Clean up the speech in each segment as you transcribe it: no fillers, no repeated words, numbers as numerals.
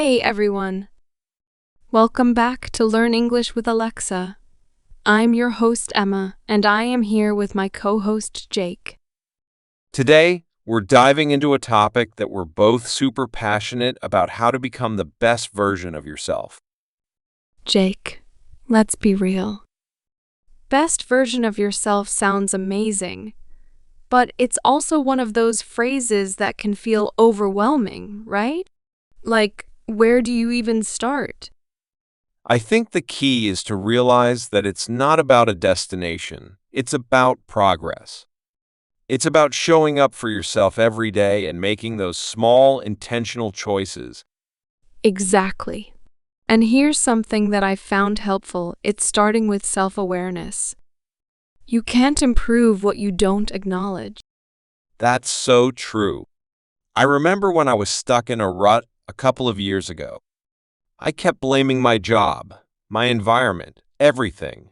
Hey everyone! Welcome back to Learn English with Alexa. I'm your host Emma, and I am here with my co-host Jake. Today, we're diving into a topic that we're both super passionate about: how to become the best version of yourself. Jake, let's be real. Best version of yourself sounds amazing, but it's also one of those phrases that can feel overwhelming, right? Like, where do you even start? I think the key is to realize that it's not about a destination, it's about progress. It's about showing up for yourself every day and making those small, intentional choices. Exactly. And here's something that I found helpful. It's starting with self-awareness. You can't improve what you don't acknowledge. That's so true. I remember when I was stuck in a rut a couple of years ago. I kept blaming my job, my environment, everything.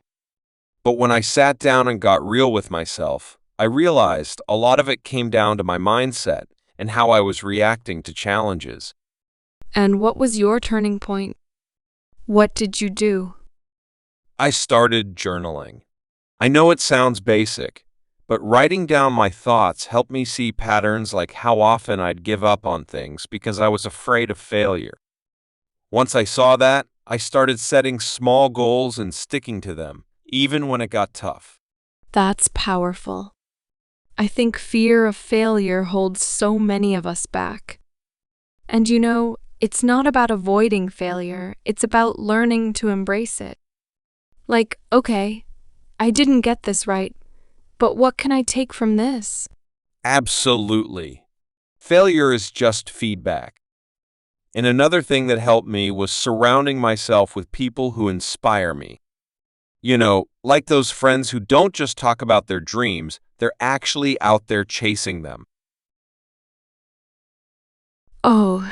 But when I sat down and got real with myself, I realized a lot of it came down to my mindset and how I was reacting to challenges. And what was your turning point? What did you do? I started journaling. I know it sounds basic, but writing down my thoughts helped me see patterns, like how often I'd give up on things because I was afraid of failure. Once I saw that, I started setting small goals and sticking to them, even when it got tough. That's powerful. I think fear of failure holds so many of us back. And it's not about avoiding failure, it's about learning to embrace it. Like, okay, I didn't get this right, but what can I take from this? Absolutely. Failure is just feedback. And another thing that helped me was surrounding myself with people who inspire me. Like those friends who don't just talk about their dreams, they're actually out there chasing them. Oh,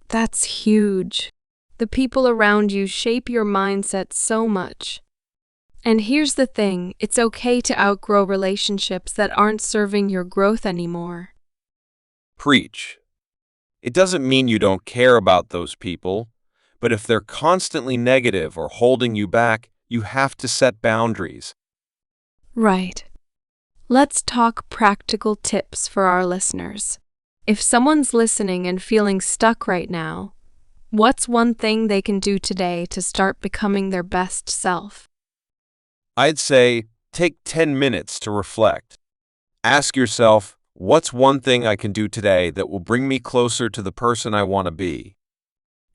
that's huge. The people around you shape your mindset so much. And here's the thing, it's okay to outgrow relationships that aren't serving your growth anymore. Preach. It doesn't mean you don't care about those people, but if they're constantly negative or holding you back, you have to set boundaries. Right. Let's talk practical tips for our listeners. If someone's listening and feeling stuck right now, what's one thing they can do today to start becoming their best self? I'd say take 10 minutes to reflect. Ask yourself, what's one thing I can do today that will bring me closer to the person I want to be?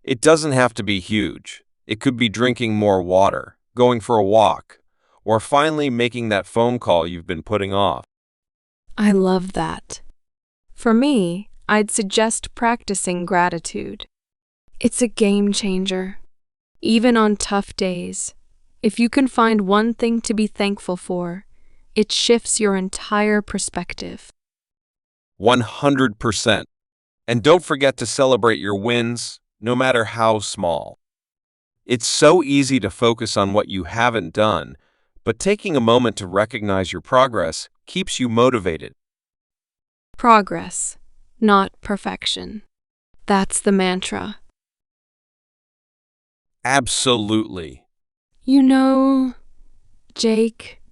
It doesn't have to be huge. It could be drinking more water, going for a walk, or finally making that phone call you've been putting off. I love that. For me, I'd suggest practicing gratitude. It's a game changer. Even on tough days, if you can find one thing to be thankful for, it shifts your entire perspective. 100%. And don't forget to celebrate your wins, no matter how small. It's so easy to focus on what you haven't done, but taking a moment to recognize your progress keeps you motivated. Progress, not perfection. That's the mantra. Absolutely. Jake,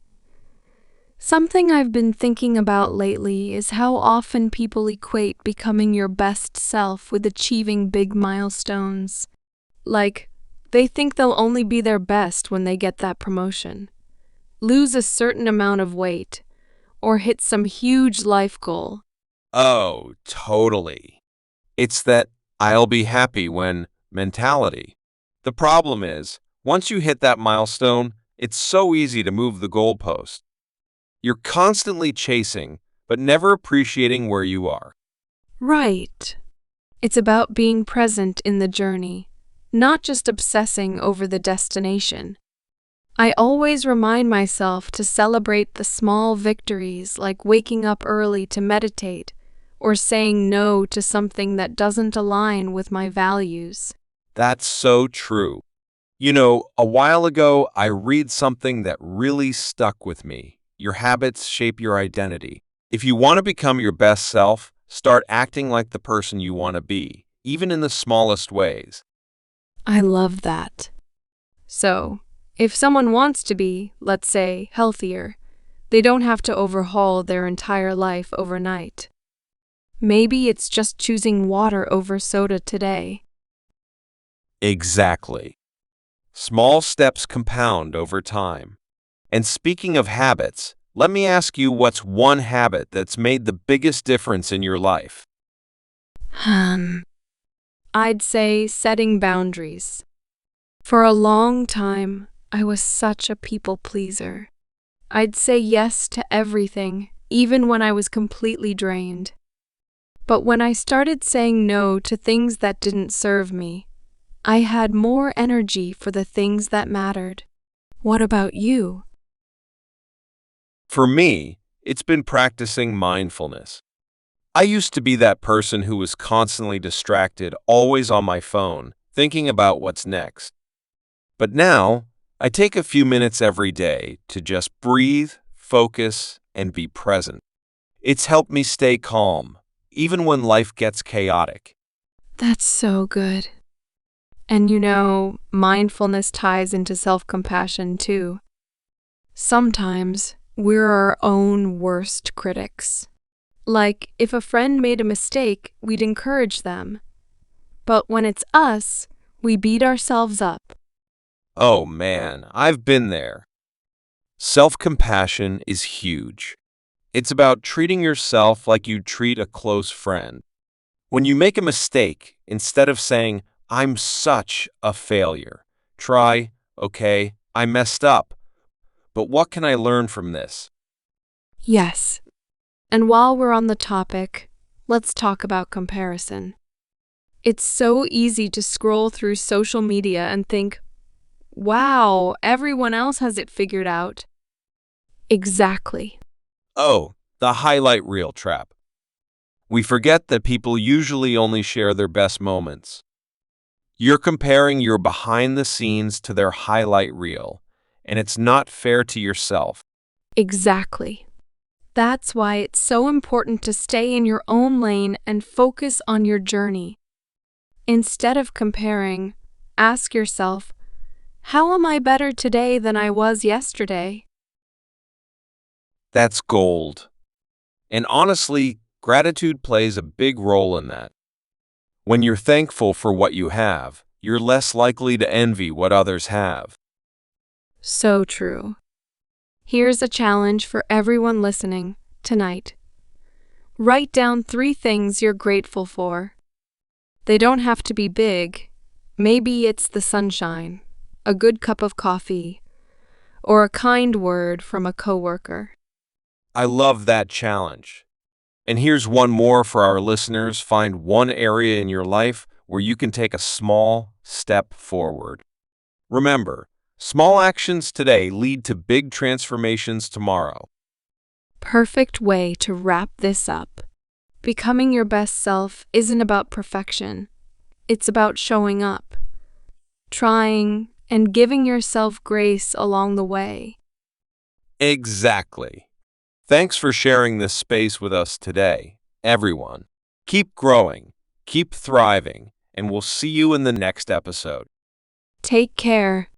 something I've been thinking about lately is how often people equate becoming your best self with achieving big milestones. Like, they think they'll only be their best when they get that promotion, lose a certain amount of weight, or hit some huge life goal. Oh, totally. It's that "I'll be happy when" mentality. The problem is, once you hit that milestone, it's so easy to move the goalpost. You're constantly chasing, but never appreciating where you are. Right. It's about being present in the journey, not just obsessing over the destination. I always remind myself to celebrate the small victories, like waking up early to meditate or saying no to something that doesn't align with my values. That's so true. A while ago, I read something that really stuck with me. Your habits shape your identity. If you want to become your best self, start acting like the person you want to be, even in the smallest ways. I love that. So, if someone wants to be, let's say, healthier, they don't have to overhaul their entire life overnight. Maybe it's just choosing water over soda today. Exactly. Small steps compound over time. And speaking of habits, let me ask you what's one habit that's made the biggest difference in your life? Hmm. I'd say setting boundaries. For a long time, I was such a people pleaser. I'd say yes to everything, even when I was completely drained. But when I started saying no to things that didn't serve me, I had more energy for the things that mattered. What about you? For me, it's been practicing mindfulness. I used to be that person who was constantly distracted, always on my phone, thinking about what's next. But now, I take a few minutes every day to just breathe, focus, and be present. It's helped me stay calm, even when life gets chaotic. That's so good. And mindfulness ties into self compassion too. Sometimes we're our own worst critics. Like, if a friend made a mistake, we'd encourage them. But when it's us, we beat ourselves up. Oh man, I've been there. Self-compassion is huge. It's about treating yourself like you'd treat a close friend. When you make a mistake, instead of saying, I'm such a failure, try, okay, I messed up, but what can I learn from this? Yes. And while we're on the topic, let's talk about comparison. It's so easy to scroll through social media and think, wow, everyone else has it figured out. Exactly. Oh, the highlight reel trap. We forget that people usually only share their best moments. You're comparing your behind the scenes to their highlight reel, and it's not fair to yourself. Exactly. That's why it's so important to stay in your own lane and focus on your journey. Instead of comparing, ask yourself, how am I better today than I was yesterday? That's gold. And honestly, gratitude plays a big role in that. When you're thankful for what you have, you're less likely to envy what others have. So true. Here's a challenge for everyone listening tonight. Write down 3 things you're grateful for. They don't have to be big. Maybe it's the sunshine, a good cup of coffee, or a kind word from a coworker. I love that challenge. And here's one more for our listeners. Find one area in your life where you can take a small step forward. Remember, small actions today lead to big transformations tomorrow. Perfect way to wrap this up. Becoming your best self isn't about perfection. It's about showing up, trying, and giving yourself grace along the way. Exactly. Thanks for sharing this space with us today, everyone. Keep growing, keep thriving, and we'll see you in the next episode. Take care.